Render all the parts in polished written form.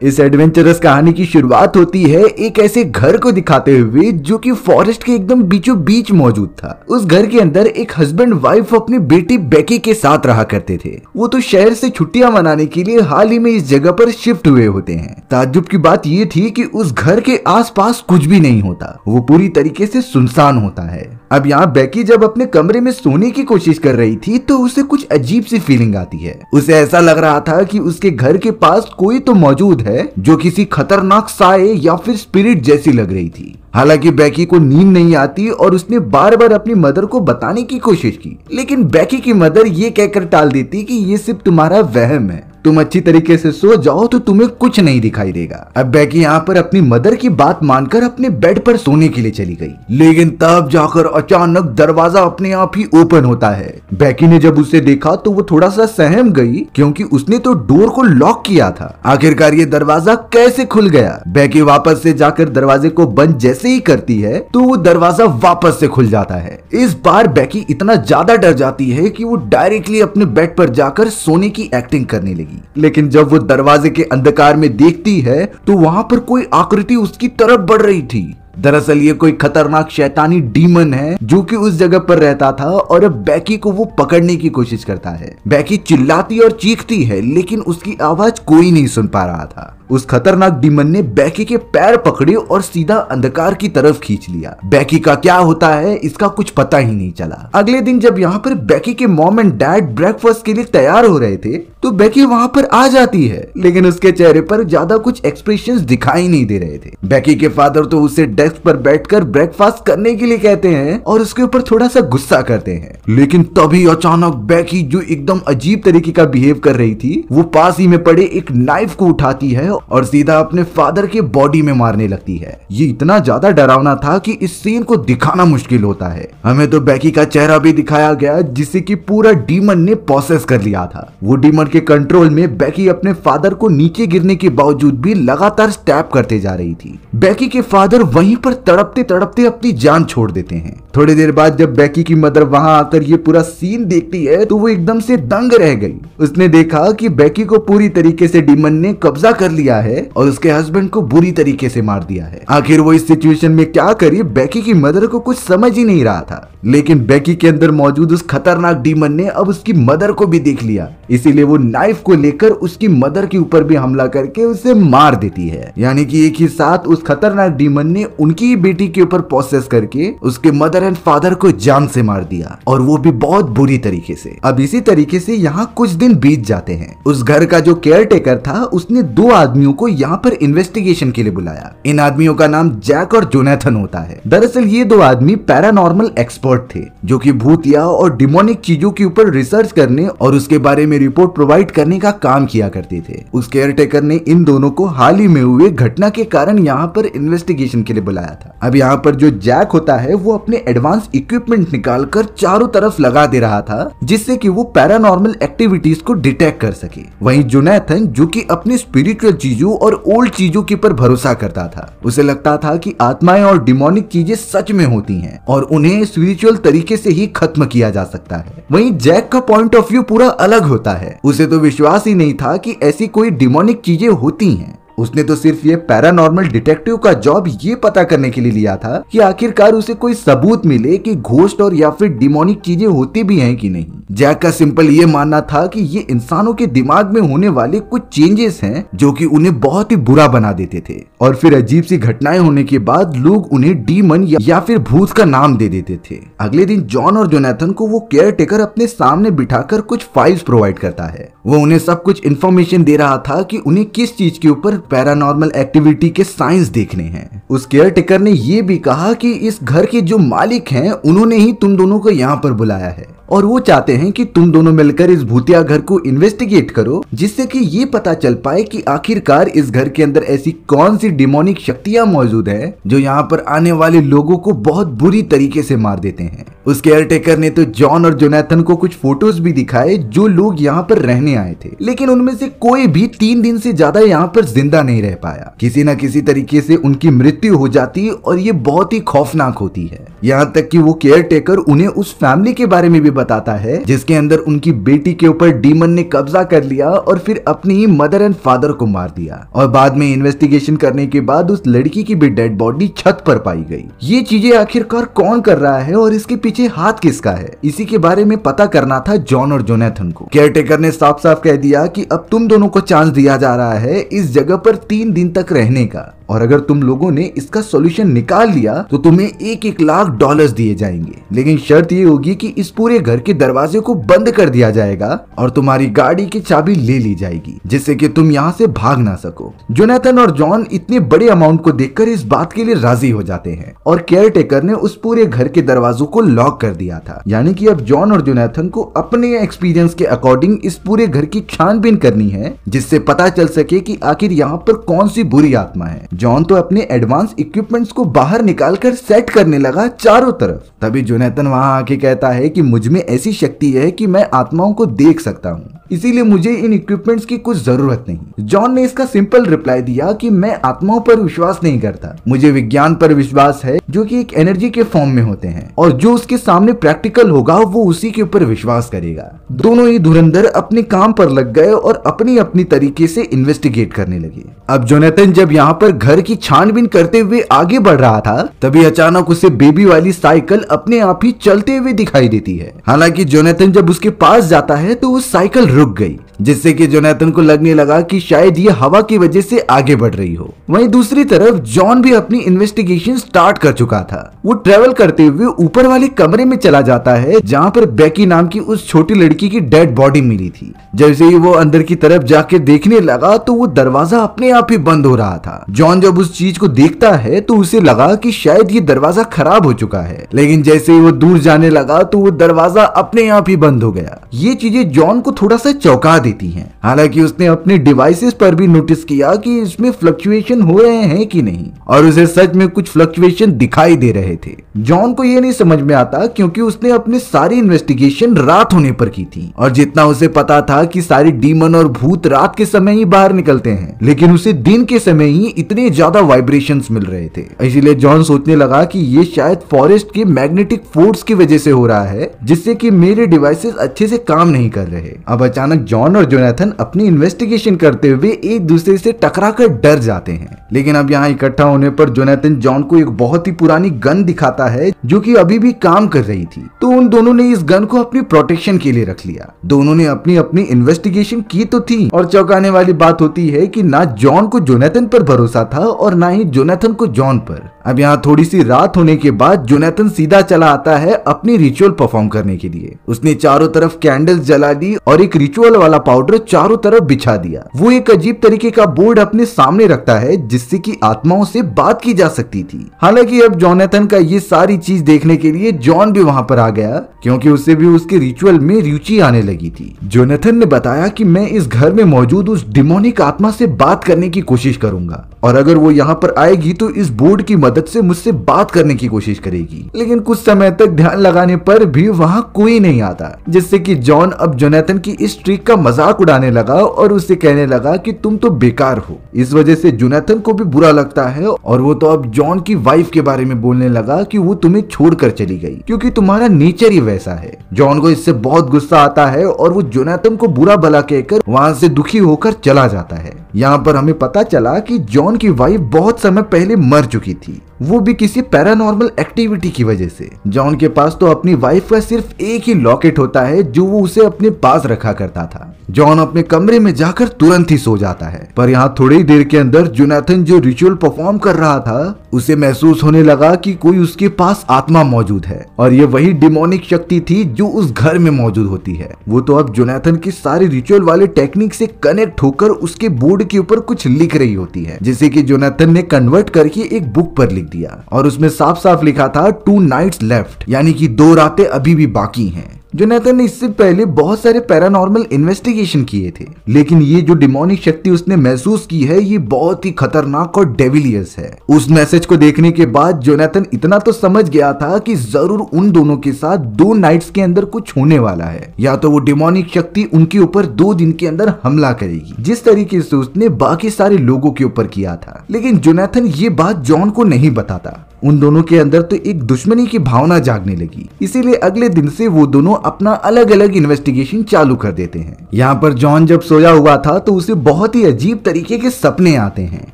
इस एडवेंचरस कहानी की शुरुआत होती है एक ऐसे घर को दिखाते हुए जो कि फॉरेस्ट के एकदम बीचों बीच मौजूद था। उस घर के अंदर एक हस्बैंड वाइफ अपनी बेटी बेकी के साथ रहा करते थे। वो तो शहर से छुट्टियां मनाने के लिए हाल ही में इस जगह पर शिफ्ट हुए होते हैं। ताज्जुब की बात ये थी कि उस घर के आसपास कुछ भी नहीं होता, वो पूरी तरीके से सुनसान होता है। अब यहाँ बेकी जब अपने कमरे में सोने की कोशिश कर रही थी तो उसे कुछ अजीब सी फीलिंग आती है। उसे ऐसा लग रहा था कि उसके घर के पास कोई तो मौजूद है जो किसी खतरनाक साए या फिर स्पिरिट जैसी लग रही थी। हालांकि बेकी को नींद नहीं आती और उसने बार बार अपनी मदर को बताने की कोशिश की, लेकिन बेकी की मदर ये कहकर टाल देती कि ये सिर्फ तुम्हारा वहम है, तुम अच्छी तरीके से सो जाओ तो तुम्हें कुछ नहीं दिखाई देगा। अब बेकी यहाँ पर अपनी मदर की बात मानकर अपने बेड पर सोने के लिए चली गई, लेकिन तब जाकर अचानक दरवाजा अपने आप ही ओपन होता है। बेकी ने जब उसे देखा तो वो थोड़ा सा सहम गई क्योंकि उसने तो डोर को लॉक किया था। आखिरकार ये दरवाजा कैसे खुल गया? बेकी वापस से जाकर दरवाजे को बंद जैसे ही करती है तो वो दरवाजा वापस से खुल जाता है। इस बार बेकी इतना ज्यादा डर जाती है कि वो डायरेक्टली अपने बेड पर जाकर सोने की एक्टिंग करने लगी। लेकिन जब वो दरवाजे के अंधकार में देखती है तो वहां पर कोई आकृति उसकी तरफ बढ़ रही थी। दरअसल ये कोई खतरनाक शैतानी डीमन है जो कि उस जगह पर रहता था और अब बेकी को वो पकड़ने की कोशिश करता है। बेकी चिल्लाती और चीखती है लेकिन उसकी आवाज कोई नहीं सुन पा रहा था। उस खतरनाक डीमन ने बेकी के पैर पकड़े और सीधा अंधकार की तरफ खींच लिया। बेकी का क्या होता है इसका कुछ पता ही नहीं चला। अगले दिन जब यहाँ पर बेकी के मॉम एंड डैड ब्रेकफास्ट के लिए तैयार हो रहे थे तो बेकी वहाँ पर आ जाती है, लेकिन उसके चेहरे पर ज्यादा कुछ एक्सप्रेशंस दिखाई नहीं दे रहे थे। बेकी के फादर तो उसे डेस्क पर बैठकर ब्रेकफास्ट करने के लिए कहते हैं और उसके ऊपर थोड़ा सा गुस्सा करते हैं, लेकिन तभी अचानक बेकी जो एकदम अजीब तरीके का बिहेव कर रही थी वो पास ही में पड़े एक नाइफ को उठाती है और सीधा अपने फादर के बॉडी में मारने लगती है। ये इतना ज्यादा डरावना था कि इस सीन को दिखाना मुश्किल होता है। हमें तो बेकी का चेहरा भी दिखाया गया जिसे कि पूरा डीमन ने पॉसेस कर लिया था। वो डीमन के कंट्रोल में बेकी अपने फादर को नीचे गिरने के बावजूद भी लगातार स्टैब करते जा रही थी। बेकी के फादर वहीं पर तड़पते तड़पते अपनी जान छोड़ देते हैं। थोड़ी देर बाद जब बेकी की मदर वहां आकर ये पूरा सीन देखती है तो वो एकदम से दंग रह गई। उसने देखा कि बेकी को पूरी तरीके से डीमन ने कब्जा कर लिया है और उसके हस्बैंड को बुरी तरीके से मार दिया है। आखिर वो इस सिचुएशन में क्या करे, बेकी की मदर को कुछ समझ ही नहीं रहा था। लेकिन बेकी के अंदर मौजूद उस खतरनाक डीमन ने अब उसकी मदर को भी देख लिया, इसीलिए वो नाइफ को लेकर उसकी मदर के ऊपर भी हमला करके उसे मार देती है। यानी कि एक ही साथ उस खतरनाक डीमन ने उनकी ही बेटी के ऊपर प्रोसेस करके उसके मदर एंड फादर को जान से मार दिया, और वो भी बहुत बुरी तरीके से। अब इसी तरीके से यहाँ कुछ दिन बीत जाते हैं। उस घर का जो केयर टेकर था उसने दो आदमियों को यहाँ पर इन्वेस्टिगेशन के लिए बुलाया। इन आदमियों का नाम जैक और जोनाथन होता है। दरअसल ये दो आदमी पैरानॉर्मल एक्सपर्ट थे जो कि भूतिया और डिमोनिक चीजों के ऊपर रिसर्च करने और उसके बारे में रिपोर्ट प्रोवाइड करने का काम किया करते थे। उस केयर टेकर ने इन दोनों को हाल ही में हुए घटना के कारण यहाँ पर इन्वेस्टिगेशन के लिए बुलाया था। अब यहाँ पर जो जैक होता है वो अपने एडवांस इक्विपमेंट निकालकर चारों तरफ लगा दे रहा था जिससे कि वो पैरानॉर्मल एक्टिविटीज को डिटेक्ट कर सके। वहीं जोनाथन जो कि अपनी स्पिरिचुअल चीजों और ओल्ड चीजों के ऊपर भरोसा करता था। उसे लगता था कि आत्माएं और डिमोनिक चीजें सच में होती हैं और उन्हें स्पिरिचुअल तरीके से ही खत्म किया जा सकता है। वहीं जैक का पॉइंट ऑफ व्यू पूरा अलग होता है। उसे तो विश्वास ही नहीं था कि ऐसी कोई डिमोनिक चीजें होती हैं। उसने तो सिर्फ ये पैरानॉर्मल डिटेक्टिव का जॉब ये पता करने के लिए लिया था कि आखिरकार उसे कोई सबूत मिले कि घोस्ट और या फिर डिमोनिक चीजें होती भी हैं कि नहीं। जैक का सिंपल ये मानना था कि ये इंसानों के दिमाग में होने वाले कुछ चेंजेस हैं जो कि उन्हें बहुत ही बुरा बना देते थे, और फिर अजीब सी घटनाएं होने के बाद लोग उन्हें डीमन या फिर भूत का नाम दे देते थे। अगले दिन जॉन और जोनाथन को वो केयर टेकर अपने सामने बिठाकर कुछ फाइल्स प्रोवाइड करता है। वो उन्हें सब कुछ इन्फॉर्मेशन दे रहा था कि उन्हें किस चीज के ऊपर पैरानॉर्मल एक्टिविटी के साइंस देखने हैं। उस केयर टेकर ने ये भी कहा कि इस घर के जो मालिक हैं उन्होंने ही तुम दोनों को यहाँ पर बुलाया है और वो चाहते हैं कि तुम दोनों मिलकर इस भूतिया घर को इन्वेस्टिगेट करो जिससे कि ये पता चल पाए कि आखिरकार इस घर के अंदर ऐसी कौन सी डिमोनिक शक्तियां मौजूद है जो यहाँ पर आने वाले लोगों को बहुत बुरी तरीके से मार देते हैं। उस केयर टेकर ने तो जॉन और जोनाथन को कुछ फोटोज भी दिखाए जो लोग यहाँ पर रहने आए थे, लेकिन उनमें से कोई भी 3 दिन से ज्यादा यहाँ पर जिंदा नहीं रह पाया। किसी न किसी तरीके से उनकी मृत्यु हो जाती और ये बहुत ही खौफनाक होती है। यहाँ तक कि वो केयर टेकर उन्हें उस फैमिली के बारे में भी बताता है जिसके अंदर उनकी बेटी के ऊपर डीमन ने कब्जा कर लिया और फिर अपनी ही मदर एंड फादर को मार दिया। और बाद में इन्वेस्टिगेशन करने के बाद उस लड़की की भी डेड बॉडी छत पर पाई गई। ये चीजें आखिरकार कौन कर रहा है और इसके पीछे हाथ किसका है, इसी के बारे में पता करना था जॉन और जोनाथन को। केयरटेकर ने साफ साफ कह दिया कि अब तुम दोनों को चांस दिया जा रहा है इस जगह पर 3 दिन तक रहने का, और अगर तुम लोगों ने इसका सॉल्यूशन निकाल लिया तो तुम्हें $1-1 लाख दिए जाएंगे। लेकिन शर्त ये होगी कि इस पूरे घर के दरवाजे को बंद कर दिया जाएगा और तुम्हारी गाड़ी की चाबी ले ली जाएगी, जिससे कि तुम यहाँ से भाग ना सको। जोनाथन और जॉन इतने बड़े अमाउंट को देखकर इस बात के लिए राजी हो जाते हैं और केयरटेकर ने उस पूरे घर के दरवाजों को लॉक कर दिया था। यानी कि अब जॉन और जोनाथन को अपने एक्सपीरियंस के अकॉर्डिंग इस पूरे घर की छानबीन करनी है, जिससे पता चल सके कि आखिर यहाँ पर कौन सी बुरी आत्मा है। जॉन तो अपने एडवांस इक्विपमेंट्स को बाहर निकालकर सेट करने लगा चारों तरफ। तभी जोनाथन वहां आके कहता है कि मुझ में ऐसी शक्ति है कि मैं आत्माओं को देख सकता हूँ, इसीलिए मुझे इन इक्विपमेंट्स की कुछ जरूरत नहीं। जॉन ने इसका सिंपल रिप्लाई दिया कि मैं आत्माओं पर विश्वास नहीं करता, मुझे विज्ञान पर विश्वास है जो कि एक एनर्जी के फॉर्म में होते हैं और जो उसके सामने प्रैक्टिकल होगा वो उसी के ऊपर विश्वास करेगा। दोनों ही धुरंधर अपने काम पर लग गए और अपनी अपनी तरीके से इन्वेस्टिगेट करने लगे। अब जोनाथन जब यहाँ पर घर की छानबीन करते हुए आगे बढ़ रहा था तभी अचानक उसे बेबी वाली साइकिल अपने आप ही चलते हुए दिखाई देती है। हालांकि जोनाथन जब उसके पास जाता है तो वो साइकिल रुक गई, जिससे कि जोनाथन को लगने लगा कि शायद ये हवा की वजह से आगे बढ़ रही हो। वहीं दूसरी तरफ जॉन भी अपनी इन्वेस्टिगेशन स्टार्ट कर चुका था। वो ट्रेवल करते हुए ऊपर वाले कमरे में चला जाता है जहाँ पर बेकी नाम की उस छोटी लड़की की डेड बॉडी मिली थी। जैसे ही वो अंदर की तरफ जाके देखने लगा तो वो दरवाजा अपने आप ही बंद हो रहा था। जॉन जब उस चीज को देखता है तो उसे लगा कि शायद ये दरवाजा खराब हो चुका है, लेकिन जैसे ही वो दूर जाने लगा तो वो दरवाजा अपने आप ही बंद हो गया। ये चीजें जॉन को थोड़ा सा चौंका देती हैं। हालांकि उसने अपने डिवाइसेस पर भी नोटिस किया कि इसमें फ्लक्चुएशन हो रहे हैं कि नहीं, और उसे सच में कुछ फ्लक्चुएशन दिखाई दे रहे थे। जॉन को ये नहीं समझ में आता क्योंकि उसने अपनी सारी इन्वेस्टिगेशन रात होने पर की थी और जितना उसे पता था कि सारे डीमन और भूत रात के समय ही बाहर निकलते हैं, लेकिन उसे दिन के समय ही इतने ज्यादा वाइब्रेशंस मिल रहे थे। इसीलिए जॉन सोचने लगा कि ये शायद फॉरेस्ट के मैग्नेटिक फोर्स की वजह से हो रहा है, जिससे कि मेरे डिवाइसेस अच्छे से काम नहीं कर रहे। अब अचानक जॉन और जोनाथन अपनी इन्वेस्टिगेशन करते हुए एक दूसरे से टकराकर डर जाते हैं। लेकिन अब यहाँ इकट्ठा होने पर जोनाथन जॉन को एक बहुत ही पुरानी गन दिखाता है जो कि अभी भी काम कर रही थी। तो उन दोनों ने इस गन को अपनी प्रोटेक्शन के लिए रख लिया। दोनों ने अपनी अपनी इन्वेस्टिगेशन की तो थी, और चौंकाने वाली बात होती है कि ना जॉन को जोनाथन पर भरोसा था और ना ही जोनाथन को जॉन पर। अब यहाँ थोड़ी सी रात होने के बाद जोनाथन सीधा चला आता है अपनी रिचुअल परफॉर्म करने के लिए। उसने चारों तरफ कैंडल्स जला दी और एक रिचुअल वाला पाउडर चारों तरफ बिछा दिया। वो एक अजीब तरीके का बोर्ड अपने सामने रखता है जिससे कि आत्माओं से बात की जा सकती थी। हालांकि अब जोनाथन का ये सारी चीज देखने के लिए जॉन भी वहां पर आ गया क्योंकि उससे भी उसके रिचुअल में रुचि आने लगी थी। जोनाथन ने बताया कि मैं इस घर में मौजूद उस डिमोनिक आत्मा से बात करने की कोशिश करूंगा और अगर वो यहाँ पर आएगी तो इस बोर्ड की मदद से मुझसे बात करने की कोशिश करेगी। लेकिन कुछ समय तक ध्यान लगाने पर भी वहाँ कोई नहीं आता, जिससे कि जॉन अब जोनाथन की इस ट्रिक का मजाक उड़ाने लगा और उससे कहने लगा कि तुम तो बेकार हो। इस वजह से जोनाथन को भी बुरा लगता है और वो तो अब जॉन की वाइफ के बारे में बोलने लगा कि वो तुम्हें छोड़कर चली गई क्योंकि तुम्हारा नेचर ही वैसा है। जॉन को इससे बहुत गुस्सा आता है और वो जोनाथन को बुरा भला कहकर वहाँ से दुखी होकर चला जाता है। यहाँ पर हमें पता चला कि जॉन की वाइफ बहुत समय पहले मर चुकी थी, वो भी किसी पैरानॉर्मल एक्टिविटी की वजह से। जॉन के पास तो अपनी वाइफ का सिर्फ एक ही लॉकेट होता है जो वो उसे अपने पास रखा करता था। जॉन अपने कमरे में जाकर तुरंत ही सो जाता है, पर यहाँ थोड़ी ही देर के अंदर जोनाथन जो रिचुअल परफॉर्म कर रहा था उसे महसूस होने लगा कि कोई उसके पास आत्मा मौजूद है और ये वही डिमोनिक शक्ति थी जो उस घर में मौजूद होती है। वो तो अब जोनाथन की सारी रिचुअल वाले टेक्निक से कनेक्ट होकर उसके बोर्ड के ऊपर कुछ लिख रही होती है, जिसे कि जोनाथन ने कन्वर्ट करके एक बुक पर लिख दिया और उसमें साफ साफ लिखा था 2 नाइट्स लेफ्ट, यानी कि 2 रातें अभी भी बाकी हैं। जोनाथन ने इससे पहले बहुत सारे पैरानॉर्मल इन्वेस्टिगेशन किए थे, लेकिन ये जो डिमोनिक शक्ति उसने महसूस की है ये बहुत ही खतरनाक और डेविलियस है। उस मैसेज को देखने के बाद जोनाथन इतना तो समझ गया था कि जरूर उन दोनों के साथ 2 नाइट्स के अंदर कुछ होने वाला है, या तो वो डिमोनिक शक्ति उनके ऊपर 2 दिन के अंदर हमला करेगी जिस तरीके से उसने बाकी सारे लोगों के ऊपर किया था। लेकिन जोनाथन ये बात जॉन को नहीं बताता उन दोनों के अंदर तो एक दुश्मनी की भावना जागने लगी। इसीलिए अगले दिन से वो दोनों अपना अलग अलग इन्वेस्टिगेशन चालू कर देते हैं। यहाँ पर जॉन जब सोया हुआ था तो उसे बहुत ही अजीब तरीके के सपने आते हैं।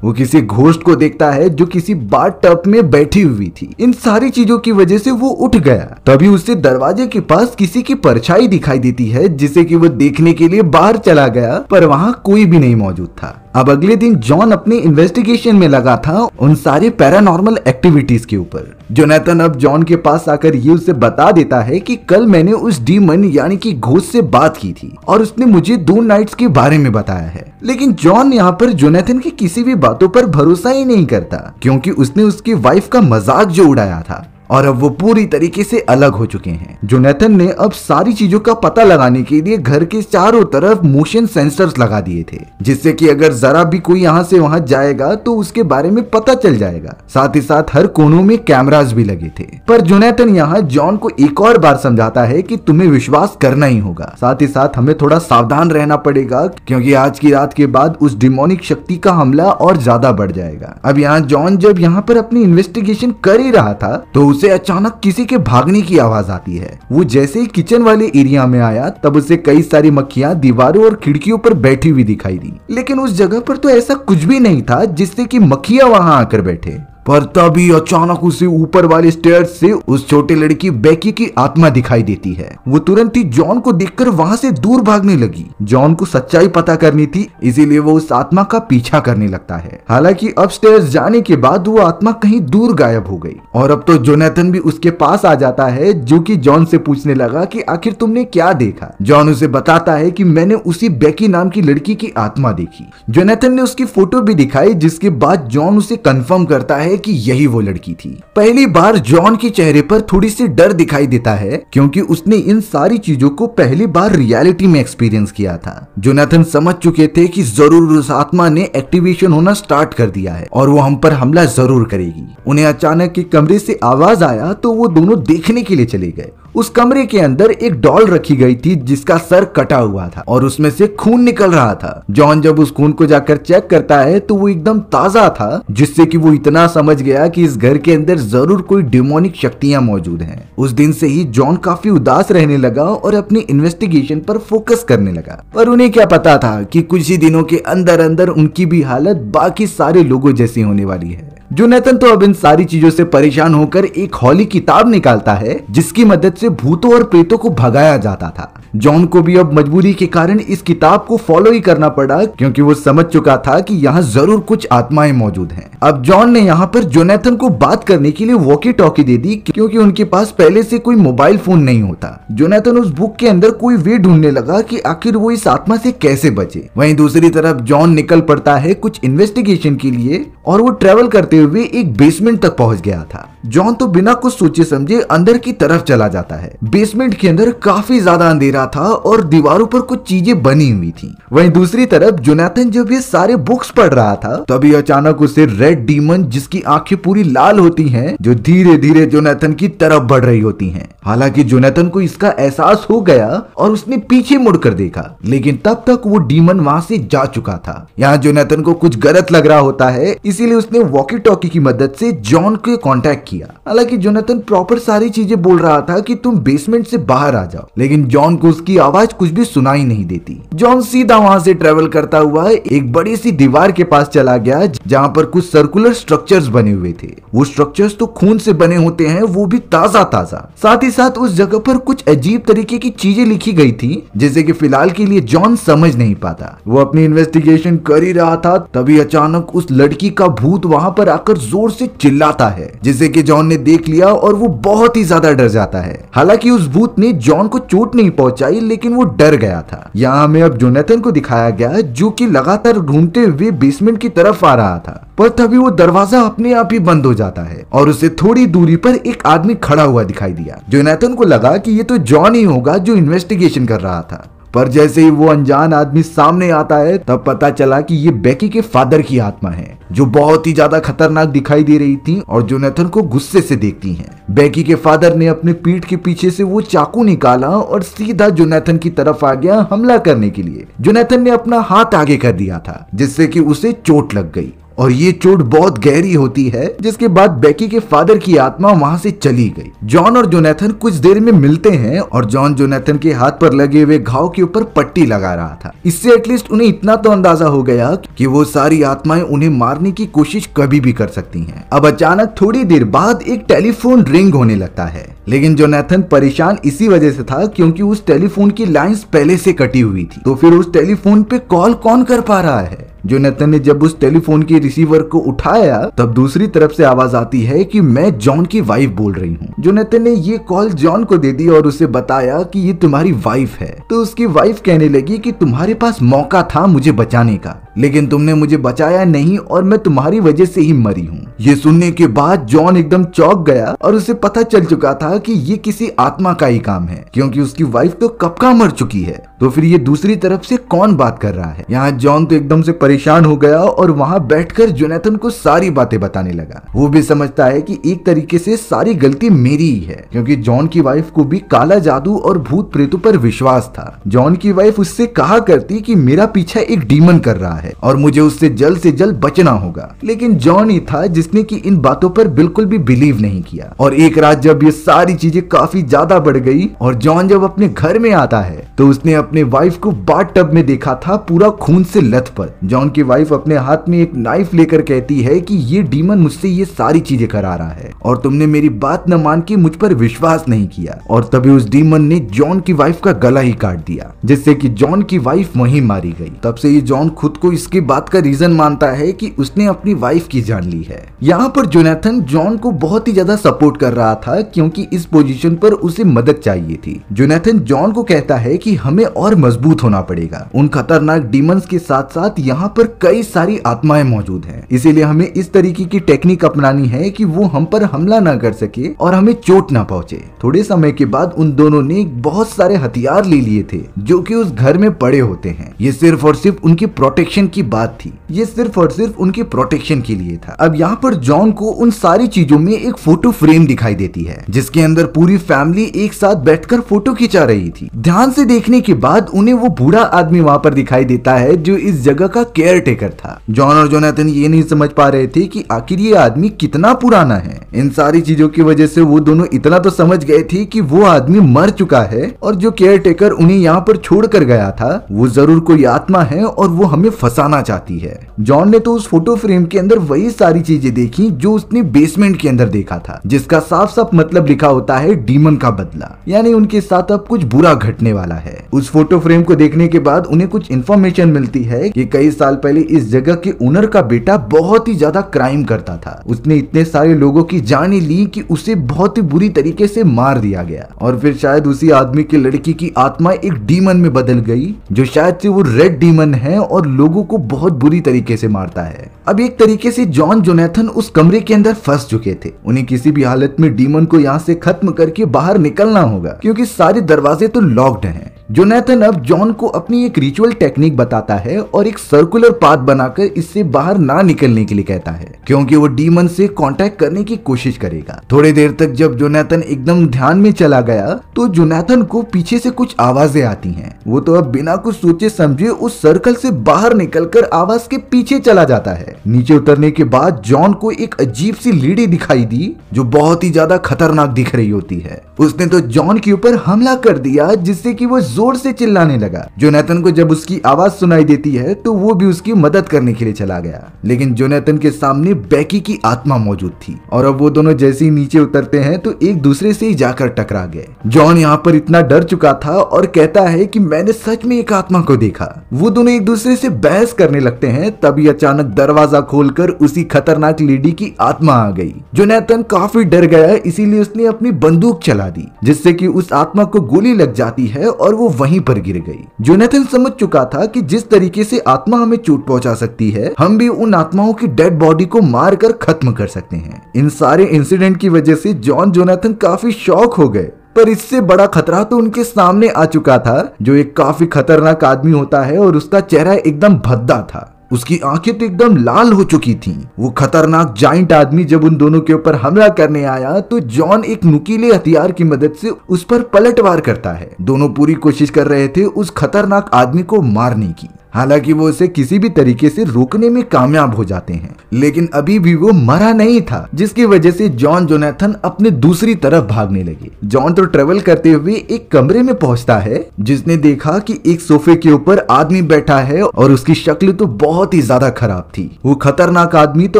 वो किसी घोस्ट को देखता है जो किसी बाथ टब में बैठी हुई थी। इन सारी चीजों की वजह से वो उठ गया। तभी उसे दरवाजे के पास किसी की परछाई दिखाई देती है, जिसे कि वो देखने के लिए बाहर चला गया, पर वहाँ कोई भी नहीं मौजूद था। अब अगले दिन जॉन अपने इन्वेस्टिगेशन में लगा था उन सारे पैरानॉर्मल एक्टिविटीज के ऊपर। जोनाथन अब जॉन के पास आकर ये उसे बता देता है कि कल मैंने उस डीमन यानी कि घोस्ट से बात की थी और उसने मुझे 2 नाइट्स के बारे में बताया है। लेकिन जॉन यहाँ पर जोनाथन की किसी भी बातों पर भरोसा ही नहीं करता, क्योंकि उसने उसकी वाइफ का मजाक जो उड़ाया था और अब वो पूरी तरीके से अलग हो चुके हैं। जोनाथन ने अब सारी चीजों का पता लगाने के लिए घर के चारों तरफ मोशन सेंसर्स लगा दिए थे, जिससे कि अगर जरा भी कोई यहाँ से वहां जाएगा तो उसके बारे में पता चल जाएगा। साथ ही साथ हर कोनों में कैमरास भी लगे थे। पर जोनाथन यहाँ जॉन को एक और बार समझाता है कि तुम्हें विश्वास करना ही होगा, साथ ही साथ हमें थोड़ा सावधान रहना पड़ेगा, क्योंकि आज की रात के बाद उस डिमोनिक शक्ति का हमला और ज्यादा बढ़ जाएगा। अब यहाँ जॉन जब यहाँ पर अपनी इन्वेस्टिगेशन कर ही रहा था तो उसे अचानक किसी के भागने की आवाज आती है। वो जैसे ही किचन वाले एरिया में आया तब उसे कई सारी मक्खियां दीवारों और खिड़कियों पर बैठी हुई दिखाई दी, लेकिन उस जगह पर तो ऐसा कुछ भी नहीं था जिससे कि मक्खियां वहां आकर बैठे। पर तभी अचानक उसे ऊपर वाले स्टेयर्स से उस छोटी लड़की बेकी की आत्मा दिखाई देती है। वो तुरंत ही जॉन को देखकर वहां से दूर भागने लगी। जॉन को सच्चाई पता करनी थी, इसीलिए वो उस आत्मा का पीछा करने लगता है। हालांकि अपस्टेयर्स जाने के बाद वो आत्मा कहीं दूर गायब हो गई और अब तो जोनाथन भी उसके पास आ जाता है, जो कि जॉन से पूछने लगा कि आखिर तुमने क्या देखा। जॉन उसे बताता है कि मैंने उसी बेकी नाम की लड़की की आत्मा देखी। जोनाथन ने उसकी फोटो भी दिखाई, जिसके बाद जॉन उसे कंफर्म करता है कि यही वो लड़की थी। पहली बार जॉन के चेहरे पर थोड़ी सी डर दिखाई देता है, क्योंकि उसने इन सारी चीजों को पहली बार रियलिटी में एक्सपीरियंस किया था। जोनाथन समझ चुके थे कि जरूर उस आत्मा ने एक्टिवेशन होना स्टार्ट कर दिया है और वो हम पर हमला जरूर करेगी। उन्हें अचानक एक कमरे से आवाज आया तो वो दोनों देखने के लिए चले गए। उस कमरे के अंदर एक डॉल रखी गई थी जिसका सर कटा हुआ था और उसमें से खून निकल रहा था। जॉन जब उस खून को जाकर चेक करता है तो वो एकदम ताजा था, जिससे कि वो इतना समझ गया कि इस घर के अंदर जरूर कोई डिमोनिक शक्तियां मौजूद हैं। उस दिन से ही जॉन काफी उदास रहने लगा और अपनी इन्वेस्टिगेशन पर फोकस करने लगा। पर उन्हें क्या पता था कि कुछ ही दिनों के अंदर अंदर उनकी भी हालत बाकी सारे लोगों जैसी होने वाली है। जोनाथन तो अब इन सारी चीजों से परेशान होकर एक हॉली किताब निकालता है, जिसकी मदद से भूतों और प्रेतों को भगाया जाता था। जॉन को भी अब मजबूरी के कारण इस किताब को फॉलो ही करना पड़ा, क्योंकि वो समझ चुका था कि यहाँ जरूर कुछ आत्माएं मौजूद हैं। अब जॉन ने यहाँ पर जोनाथन को बात करने के लिए वॉकी टॉकी दे दी, क्योंकि उनके पास पहले से कोई मोबाइल फोन नहीं होता। जोनाथन उस बुक के अंदर कोई वे ढूंढने लगा कि आखिर वो इस आत्मा से कैसे बचे। वहीं दूसरी तरफ जॉन निकल पड़ता है कुछ इन्वेस्टिगेशन के लिए और वो ट्रेवल करते हुए एक बेसमेंट तक पहुंच गया था। जॉन तो बिना कुछ सोचे समझे अंदर की तरफ चला जाता है। बेसमेंट के अंदर काफी ज्यादा अंधेरा था और दीवारों पर कुछ चीजें बनी हुई थी। वहीं दूसरी तरफ जोनाथन जब ये सारे बुक्स पढ़ रहा था तभी अचानक उसे रेड डीमन, जिसकी आंखें पूरी लाल होती हैं, जो धीरे धीरे जोनाथन की तरफ बढ़ रही होती हैं। हालांकि जोनाथन को इसका एहसास हो गया और उसने पीछे मुड़कर देखा, लेकिन तब तक वो डीमन वहां से जा चुका था। यहाँ जोनाथन को कुछ गलत लग रहा होता है, इसीलिए उसने वॉकी टॉकी की मदद से जॉन को कांटेक्ट किया। हालांकि जोनाथन प्रॉपर सारी चीजें बोल रहा था कि तुम बेसमेंट से बाहर आ जाओ, लेकिन जॉन को उसकी आवाज कुछ भी सुनाई नहीं देती। जॉन सीधा वहां से ट्रेवल करता हुआ एक बड़ी सी दीवार के पास चला गया, जहां पर कुछ सर्कुलर स्ट्रक्चर्स बने हुए थे। वो स्ट्रक्चर्स तो खून से बने होते हैं, वो भी ताजा ताजा। साथ ही साथ उस जगह पर कुछ अजीब तरीके की चीजें लिखी गई थी, जैसे कि फिलहाल के लिए जॉन समझ नहीं पाता। वो अपनी इन्वेस्टिगेशन कर ही रहा था, तभी अचानक उस लड़की का भूत वहां पर आकर जोर से चिल्लाता है, जिसे कि जॉन ने देख लिया और वो बहुत ही ज्यादा डर जाता है। हालांकि उस भूत ने जॉन को चोट नहीं पहुंचाई, लेकिन वो डर गया था। यहाँ हमें अब जोनाथन को दिखाया गया, जो कि लगातार घूमते हुए बेसमेंट की तरफ आ रहा था। पर तभी वो दरवाजा अपने आप ही बंद हो जाता है और उसे थोड़ी दूरी पर एक आदमी खड़ा हुआ दिखाई दिया। जोनाथन को लगा कि ये तो जॉन ही होगा जो इन्वेस्टिगेशन कर रहा था। पर जैसे ही वो अनजान आदमी सामने आता है तब पता चला कि ये बेकी के फादर की आत्मा है, जो बहुत ही ज्यादा खतरनाक दिखाई दे रही थी और जोनाथन को गुस्से से देखती हैं। बेकी के फादर ने अपने पीठ के पीछे से वो चाकू निकाला और सीधा जोनाथन की तरफ आ गया हमला करने के लिए। जोनाथन ने अपना हाथ आगे कर दिया था, जिससे कि उसे चोट लग गई और ये चोट बहुत गहरी होती है, जिसके बाद बेकी के फादर की आत्मा वहां से चली गई। जॉन और जोनाथन कुछ देर में मिलते हैं और जॉन जोनाथन के हाथ पर लगे हुए घाव के ऊपर पट्टी लगा रहा था। इससे एटलीस्ट उन्हें इतना तो अंदाजा हो गया कि वो सारी आत्माएं उन्हें मारने की कोशिश कभी भी कर सकती हैं। अब अचानक थोड़ी देर बाद एक टेलीफोन रिंग होने लगता है, लेकिन जोनाथन परेशान इसी वजह से था क्योंकि उस टेलीफोन की लाइंस पहले से कटी हुई थी। तो फिर उस टेलीफोन पे कॉल कौन कर पा रहा है? जोनाथन ने जब उस टेलीफोन के रिसीवर को उठाया तब दूसरी तरफ से आवाज आती है कि मैं जॉन की वाइफ बोल रही हूँ। जोनाथन ने ये कॉल जॉन को दे दी और उसे बताया कि ये तुम्हारी वाइफ है। तो उसकी वाइफ कहने लगी कि तुम्हारे पास मौका था मुझे बचाने का, लेकिन तुमने मुझे बचाया नहीं और मैं तुम्हारी वजह से ही मरी हूँ। ये सुनने के बाद जॉन एकदम चौंक गया और उसे पता चल चुका था कि ये किसी आत्मा का ही काम है, क्योंकि उसकी वाइफ तो कब का मर चुकी है। तो फिर ये दूसरी तरफ से कौन बात कर रहा है? यहाँ जॉन तो एकदम से परेशान हो गया और वहां बैठकर जोनाथन को सारी बातें बताने लगा। वो भी समझता है कि एक तरीके से सारी गलती मेरी ही है, क्योंकि जॉन की वाइफ को भी काला जादू और भूत प्रेतों पर विश्वास था। जॉन की वाइफ उससे कहा करती कि मेरा पीछा एक डीमन कर रहा है और मुझे उससे जल्द बचना होगा, लेकिन जॉन ही था जिसने कि इन बातों पर बिल्कुल भी बिलीव नहीं किया। और एक रात जब ये सारी चीजें काफी ज्यादा बढ़ गई और जॉन जब अपने घर में आता है तो उसने अपने वाइफ को बाथ टब में देखा था पूरा खून से लथपथ। जॉन की वाइफ अपने हाथ में एक नाइफ लेकर कहती है कि ये डीमन मुझसे ये सारी चीजें करा रहा है और तुमने मेरी बात न मान के मुझ पर विश्वास नहीं किया। और तभी उस डीमन ने जॉन की वाइफ का गला ही काट दिया, जिससे कि जॉन की वाइफ वहीं मारी गई। तब से ये जॉन खुद को इसकी बात का रीजन मानता है कि उसने अपनी वाइफ की जान ली है। यहाँ पर जोनाथन जॉन को बहुत ही ज्यादा सपोर्ट कर रहा था, क्योंकि इस पोजीशन पर उसे मदद चाहिए थी। जोनाथन जॉन को कहता है कि हमें और मजबूत होना पड़ेगा। उन खतरनाक डीमंस के साथ साथ यहाँ पर कई सारी आत्माएं मौजूद हैं, इसीलिए हमें इस तरीके की टेक्निक अपनानी है कि वो हम पर हमला न कर सके और हमें चोट न पहुंचे। थोड़े समय के बाद उन दोनों ने बहुत सारे हथियार ले लिए थे जो कि उस घर में पड़े होते हैं। ये सिर्फ और सिर्फ उनकी प्रोटेक्शन की बात थी, ये सिर्फ और सिर्फ उनके प्रोटेक्शन के लिए था। अब यहाँ पर जॉन को उन सारी चीजों में एक फोटो फ्रेम दिखाई देती है, जिसके अंदर पूरी फैमिली एक साथ बैठकर फोटो खिंचा रही थी। ध्यान से देखने के बाद उन्हें वो बूढ़ा आदमी वहाँ पर दिखाई देता है जो इस जगह का केयर टेकर था। जॉन और जोनाथन ये नहीं समझ पा रहे थे कि आखिर ये आदमी कितना पुराना है। इन सारी चीजों की वजह से वो दोनों इतना तो समझ गए थे कि वो आदमी मर चुका है और जो केयर टेकर उन्हें यहाँ पर छोड़ कर गया था वो जरूर कोई आत्मा है और वो हमें फंसाना चाहती है। जॉन ने तो उस फोटो फ्रेम के अंदर वही सारी चीजें देखी जो उसने बेसमेंट के अंदर देखा था, जिसका साफ साफ मतलब लिखा होता है डीमन का बदला, यानी उनके साथ अब कुछ बुरा घटने वाला है। उस फोटो फ्रेम को देखने के बाद उन्हें कुछ इन्फॉर्मेशन मिलती है कि कई साल पहले इस जगह के ओनर का बेटा बहुत ही ज्यादा क्राइम करता था। उसने इतने सारे लोगों की जान ली कि उसे बहुत ही बुरी तरीके से मार दिया गया और फिर शायद उसी आदमी की लड़की की आत्मा एक डीमन में बदल गई, जो शायद से वो रेड डीमन है और लोगों को बहुत बुरी तरीके से मारता है। अब एक तरीके से जॉन जोनाथन उस कमरे के अंदर फंस चुके थे। उन्हें किसी भी हालत में डीमन को यहाँ से खत्म करके बाहर निकलना होगा, क्योंकि सारे दरवाजे तो लॉक्ड हैं। जोनाथन अब जॉन को अपनी एक रिचुअल टेक्निक बताता है और एक सर्कुलर पाथ बनाकर इससे बाहर ना निकलने के लिए कहता है, क्योंकि वो डीमन से कांटेक्ट करने की कोशिश करेगा। थोड़ी देर तक जब जोनाथन एकदम ध्यान में चला गया तो जोनाथन को पीछे से कुछ आवाजें आती हैं। वो तो अब बिना कुछ सोचे समझे उस सर्कल से बाहर निकलकर आवाज के पीछे चला जाता है। नीचे उतरने के बाद जॉन को एक अजीब सी लेडी दिखाई दी जो बहुत ही ज्यादा खतरनाक दिख रही होती है। उसने तो जॉन के ऊपर हमला कर दिया, जिससे कि वो जोर से चिल्लाने लगा। जोनाथन को जब उसकी आवाज सुनाई देती है तो वो भी उसकी मदद करने के लिए चला गया, लेकिन जोनाथन के सामने बेकी की आत्मा मौजूद थी और अब वो दोनों जैसे ही नीचे उतरते हैं तो एक दूसरे से ही जाकर टकरा गए। जॉन यहाँ पर इतना डर चुका था और कहता है कि मैंने सच में एक आत्मा को देखा। वो दोनों एक दूसरे से बहस करने लगते हैं, तभी अचानक दरवाजा खोलकर उसी खतरनाक लेडी की आत्मा आ गई। जोनाथन काफी डर गया, इसीलिए उसने अपनी बंदूक चला दी, जिससे कि उस आत्मा को गोली लग जाती है और वो वहीं पर गिर गई। जोनाथन समझ चुका था कि जिस तरीके से आत्मा हमें चोट पहुंचा सकती है, हम भी उन आत्माओं की डेड बॉडी को मारकर खत्म कर सकते हैं। इन सारे इंसिडेंट की वजह से जॉन जोनाथन काफी शॉक हो गए, पर इससे बड़ा खतरा तो उनके सामने आ चुका था, जो एक काफी खतरनाक आदमी होता है और उसका चेहरा एकदम भद्दा था। उसकी आंखें तो एकदम लाल हो चुकी थीं। वो खतरनाक जाइंट आदमी जब उन दोनों के ऊपर हमला करने आया तो जॉन एक नुकीले हथियार की मदद से उस पर पलटवार करता है। दोनों पूरी कोशिश कर रहे थे उस खतरनाक आदमी को मारने की। हालांकि वो उसे किसी भी तरीके से रोकने में कामयाब हो जाते हैं, लेकिन अभी भी वो मरा नहीं था, जिसकी वजह से जॉन जोनाथन अपने दूसरी तरफ भागने लगे। जॉन तो ट्रेवल करते हुए एक कमरे में पहुंचता है, जिसने देखा कि एक सोफे के ऊपर आदमी बैठा है और उसकी शक्ल तो बहुत ही ज्यादा खराब थी। वो खतरनाक आदमी तो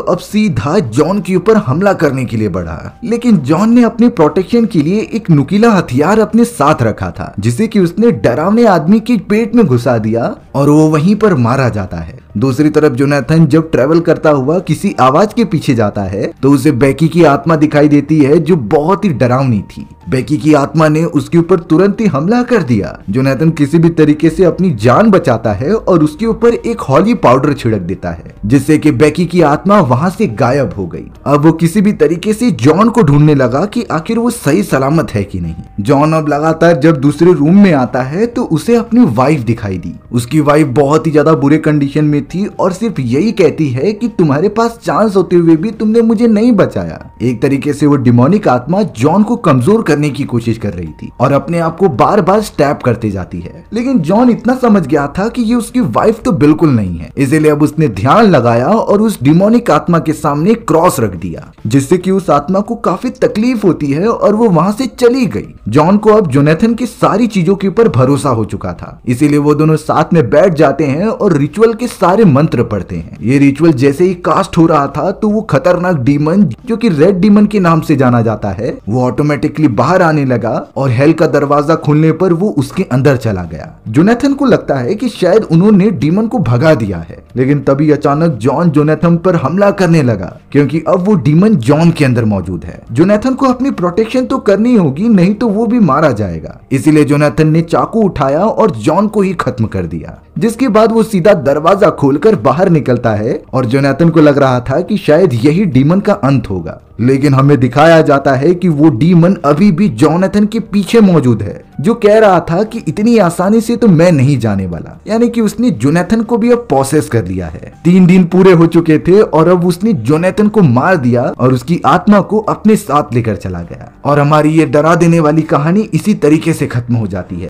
अब सीधा जॉन के ऊपर हमला करने के लिए बढ़ा, लेकिन जॉन ने अपने प्रोटेक्शन के लिए एक नुकीला हथियार अपने साथ रखा था, जिसे कि उसने डरावने आदमी के पेट में घुसा दिया और वो वहीं पर मारा जाता है। दूसरी तरफ जोनाथन जब ट्रेवल करता हुआ किसी आवाज के पीछे जाता है तो उसे बेकी की आत्मा दिखाई देती है, जो बहुत ही डरावनी थी। बेकी की आत्मा ने उसके ऊपर तुरंत ही हमला कर दिया। जोनाथन किसी भी तरीके से अपनी जान बचाता है और उसके ऊपर एक हॉली पाउडर छिड़क देता है, जिससे कि बेकी की आत्मा वहां से गायब हो गई। अब वो किसी भी तरीके से जॉन को ढूंढने लगा कि आखिर वो सही सलामत है कि नहीं। जॉन अब लगातार जब दूसरे रूम में आता है तो उसे अपनी वाइफ दिखाई दी। उसकी वाइफ बहुत ही ज्यादा बुरे कंडीशन में थी और सिर्फ यही कहती है कि तुम्हारे पास चांस होते हुए भी तुमने मुझे नहीं बचाया। एक तरीके से वो डिमोनिक आत्मा जॉन को कमजोर करने की कोशिश कर रही थी और अपने आप को बार बार स्टैब करते जाती है, लेकिन जॉन इतना समझ गया था कि ये उसकी वाइफ तो बिल्कुल नहीं है। इसीलिए अब उसने ध्यान लगाया और उस डिमोनिक आत्मा के सामने क्रॉस रख दिया, जिससे कि उस आत्मा को काफी तकलीफ होती है और वो वहां से चली गई। जॉन को अब जोनाथन की सारी चीजों के ऊपर भरोसा हो चुका था, इसीलिए वो दोनों साथ में बैठ जाते हैं और रिचुअल के सारे मंत्र पढ़ते हैं। ये रिचुअल जैसे ही कास्ट हो रहा था तो वो खतरनाक डीमन, जो कि रेड डीमन के नाम से जाना जाता है, वो ऑटोमेटिकली बाहर आने लगा और हेल का दरवाजा खुलने पर वो उसके अंदर चला गया। जोनाथन को लगता है कि शायद उन्होंने डीमन को भगा दिया है, लेकिन तभी अचानक जॉन जोनाथन पर हमला करने लगा, क्योंकि अब वो डीमन जॉन के अंदर मौजूद है। जोनाथन को अपनी प्रोटेक्शन तो करनी होगी, नहीं तो वो भी मारा जाएगा। इसीलिए जोनाथन ने चाकू उठाया और जॉन को ही खत्म कर दिया, जिसके बाद वो सीधा दरवाजा खोलकर बाहर निकलता है और जोनाथन को लग रहा था कि शायद यही डीमन का अंत होगा, लेकिन हमें दिखाया जाता है कि वो डीमन अभी भी जोनाथन के पीछे मौजूद है, जो कह रहा था कि इतनी आसानी से तो मैं नहीं जाने वाला। यानी कि उसने जोनाथन को भी अब पॉसेस कर लिया है। 3 दिन पूरे हो चुके थे और अब उसने जोनाथन को मार दिया और उसकी आत्मा को अपने साथ लेकर चला गया। और हमारी ये डरा देने वाली कहानी इसी तरीके से खत्म हो जाती है।